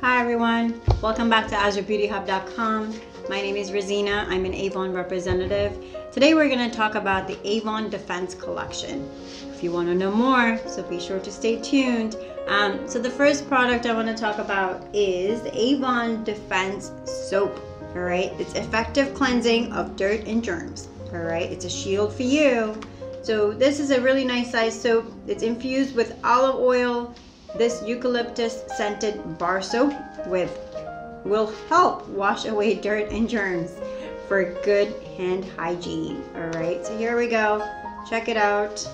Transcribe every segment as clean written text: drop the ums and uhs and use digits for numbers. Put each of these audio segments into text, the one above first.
Hi everyone, welcome back to AzraBeautyHub.com. My name is Rosina, I'm an Avon representative. Today we're going to talk about the Avon Defense Collection. If you want to know more, so be sure to stay tuned. So the first product I want to talk about is the Avon Defense Soap. Alright, it's effective cleansing of dirt and germs. Alright, it's a shield for you. So this is a really nice size soap. It's infused with olive oil. This eucalyptus scented bar soap will help wash away dirt and germs for good hand hygiene. Alright, so here we go. Check it out.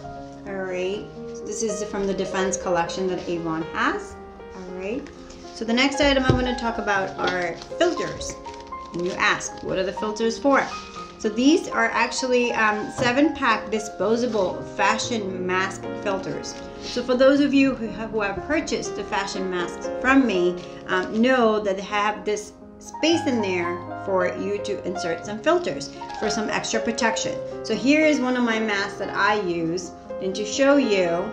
Alright, so this is from the Defense Collection that Avon has. Alright, so the next item I'm going to talk about are filters. And you ask, what are the filters for? So these are actually 7-pack disposable fashion mask filters. So for those of you who have purchased the fashion masks from me, know that they have this space in there for you to insert some filters for some extra protection. So here is one of my masks that I use, and to show you,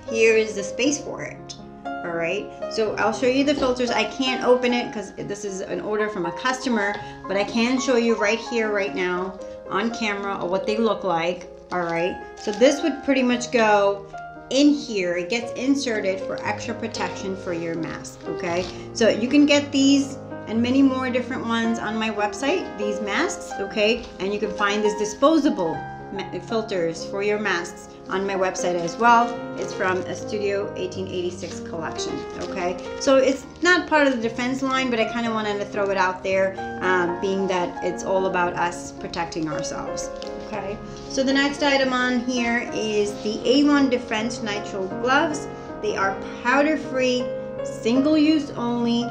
here is the space for it. Alright, so I'll show you the filters. I can't open it because this is an order from a customer, but I can show you right here, right now, on camera, or what they look like. Alright, so this would pretty much go in here. It gets inserted for extra protection for your mask. Okay, so you can get these and many more different ones on my website, these masks. Okay, and you can find these disposable filters for your masks on my website as well. It's from a Studio 1886 collection. Okay, so it's not part of the defense line, but I kind of wanted to throw it out there, being that it's all about us protecting ourselves. Okay, so the next item on here is the Avon Defense Nitrile Gloves. They are powder free, single use only,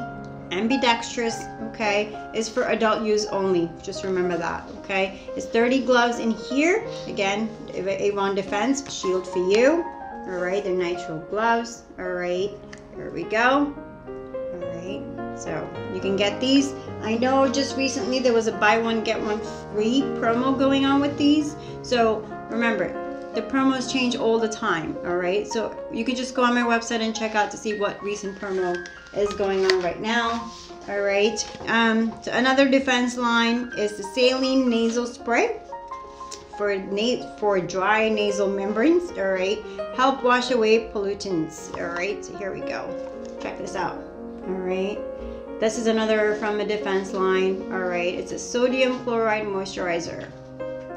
ambidextrous. Okay, it's for adult use only, just remember that. Okay, it's 30 gloves in here. Again, Avon Defense shield for you. All right, they're nitrile gloves. All right, here we go. All right, so you can get these. I know just recently there was a buy one get one free promo going on with these, so remember, the promos change all the time. All right, so you can just go on my website and check out to see what recent promo is going on right now. All right, so another defense line is the saline nasal spray for dry nasal membranes. All right, help wash away pollutants. All right, so here we go. Check this out. All right, this is another from a defense line. All right, it's a sodium chloride moisturizer.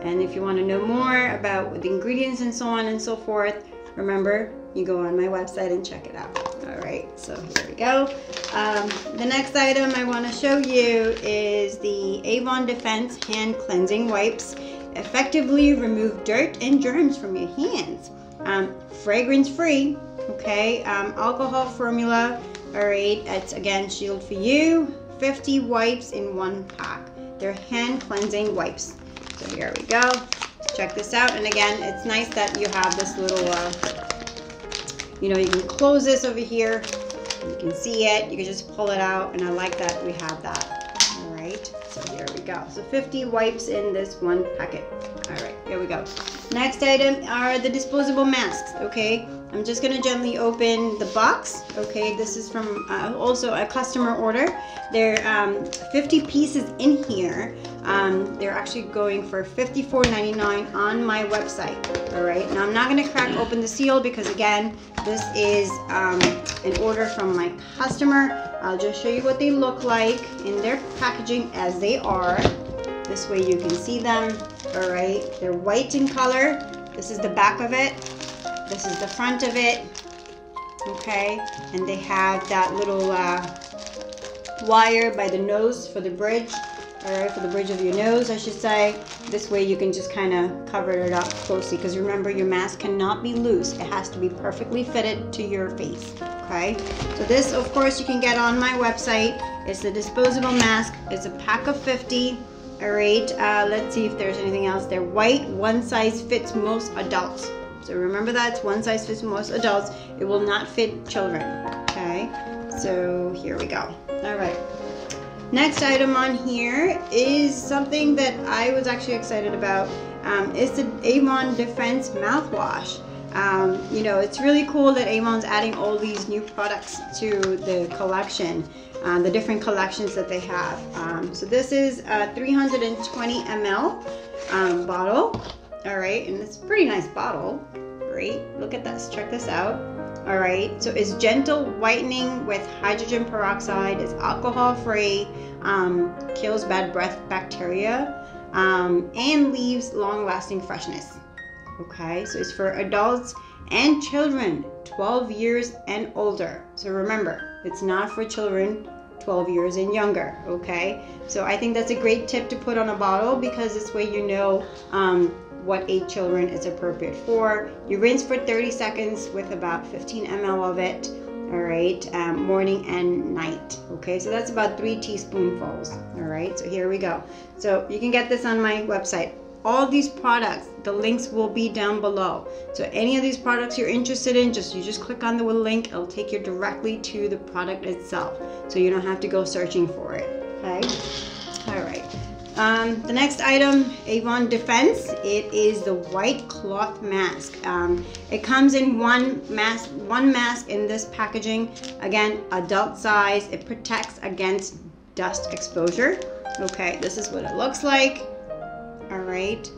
And if you want to know more about the ingredients and so on and so forth, remember, you go on my website and check it out. All right, so here we go. The next item I want to show you is the Avon Defense Hand Cleansing Wipes. Effectively remove dirt and germs from your hands. Fragrance free, okay, alcohol formula. All right, it's again shield for you. 50 wipes in one pack. They're hand cleansing wipes. So here we go. Check this out. And again, it's nice that you have this little, you know, you can close this over here. You can see it. You can just pull it out. And I like that we have that. All right. So here we go. So 50 wipes in this one packet. All right. Here we go. Next item are the disposable masks. Okay. I'm just going to gently open the box. Okay. This is from also a customer order. There are 50 pieces in here. They're actually going for $54.99 on my website. All right, now I'm not going to crack open the seal because again, this is an order from my customer. I'll just show you what they look like in their packaging as they are. This way you can see them. All right, they're white in color. This is the back of it. This is the front of it. Okay, and they have that little wire by the nose for the bridge. Alright, for the bridge of your nose, I should say. This way you can just kind of cover it up closely, because remember, your mask cannot be loose. It has to be perfectly fitted to your face. Okay, so this, of course, you can get on my website. It's the disposable mask. It's a pack of 50. Alright, let's see if there's anything else. They're white. One size fits most adults. So remember that, it's one size fits most adults. It will not fit children. Okay, so here we go. Alright. Next item on here is something that I was actually excited about. It's the Avon Defense mouthwash. You know, it's really cool that Avon's adding all these new products to the collection, the different collections that they have. So this is a 320 ml bottle. All right, and it's a pretty nice bottle. Great, look at this, check this out. All right, so it's gentle whitening with hydrogen peroxide. It's alcohol free, kills bad breath bacteria, and leaves long lasting freshness. Okay, so it's for adults and children 12 years and older. So remember, it's not for children 12 years and younger. Okay, so I think that's a great tip to put on a bottle, because this way you know what age children is appropriate for. You rinse for 30 seconds with about 15 ml of it. All right, morning and night. Okay, so that's about 3 teaspoonfuls. All right, so here we go. So you can get this on my website. All these products, the links will be down below. So any of these products you're interested in, you just click on the link. It'll take you directly to the product itself, so you don't have to go searching for it. Okay. All right. The next item, Avon Defense. It is the white cloth mask. It comes in one mask in this packaging. Again, adult size. It protects against dust exposure. Okay, this is what it looks like. All right,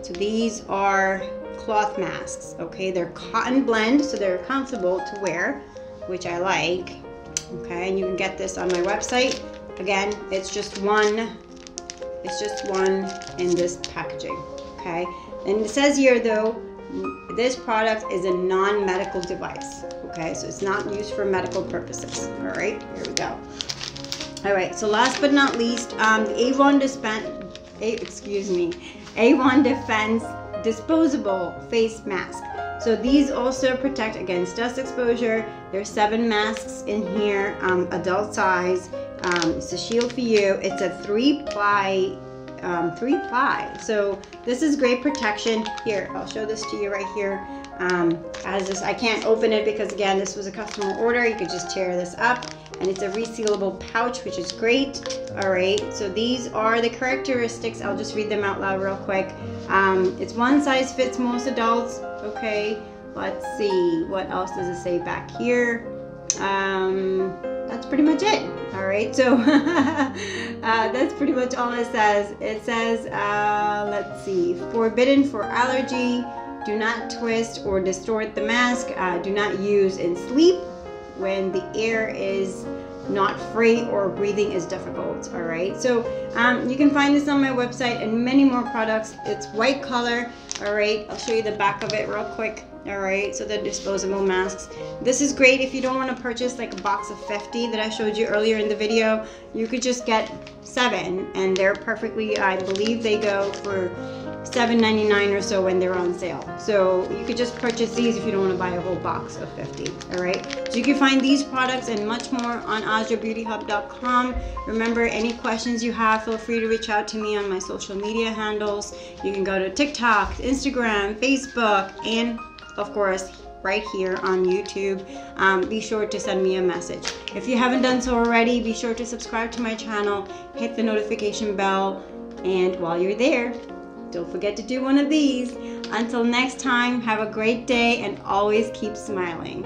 so these are cloth masks. Okay, they're cotton blend, so they're comfortable to wear, which I like. Okay, and you can get this on my website. Again, it's just one in this packaging. Okay, and it says here though, this product is a non-medical device. Okay, so it's not used for medical purposes. All right, here we go. All right, so last but not least, the Avon Defense disposable face mask. So these also protect against dust exposure. There's 7 masks in here, adult size. It's a shield for you. It's a 3-ply. So this is great protection. Here, I'll show this to you right here. As this, I can't open it because again, this was a customer order. You could just tear this up, and it's a resealable pouch, which is great. All right, so these are the characteristics. I'll just read them out loud real quick. It's one size fits most adults. Okay, let's see, what else does it say back here? That's pretty much it. All right, so that's pretty much all it says. It says, let's see, forbidden for allergy. Do not twist or distort the mask. Do not use in sleep, when the air is not free or breathing is difficult. All right, so you can find this on my website and many more products. It's white color. All right, I'll show you the back of it real quick. All right, so the disposable masks. This is great if you don't want to purchase like a box of 50 that I showed you earlier in the video. You could just get 7, and they're perfectly, I believe they go for $7.99 or so when they're on sale. So you could just purchase these if you don't want to buy a whole box of 50. All right, so you can find these products and much more on AzraBeautyHub.com. Remember, any questions you have, feel free to reach out to me on my social media handles. You can go to TikTok, Instagram, Facebook, and of course right here on YouTube. Be sure to send me a message. If you haven't done so already, be sure to subscribe to my channel, hit the notification bell, and while you're there, don't forget to do one of these. Until next time, have a great day and always keep smiling.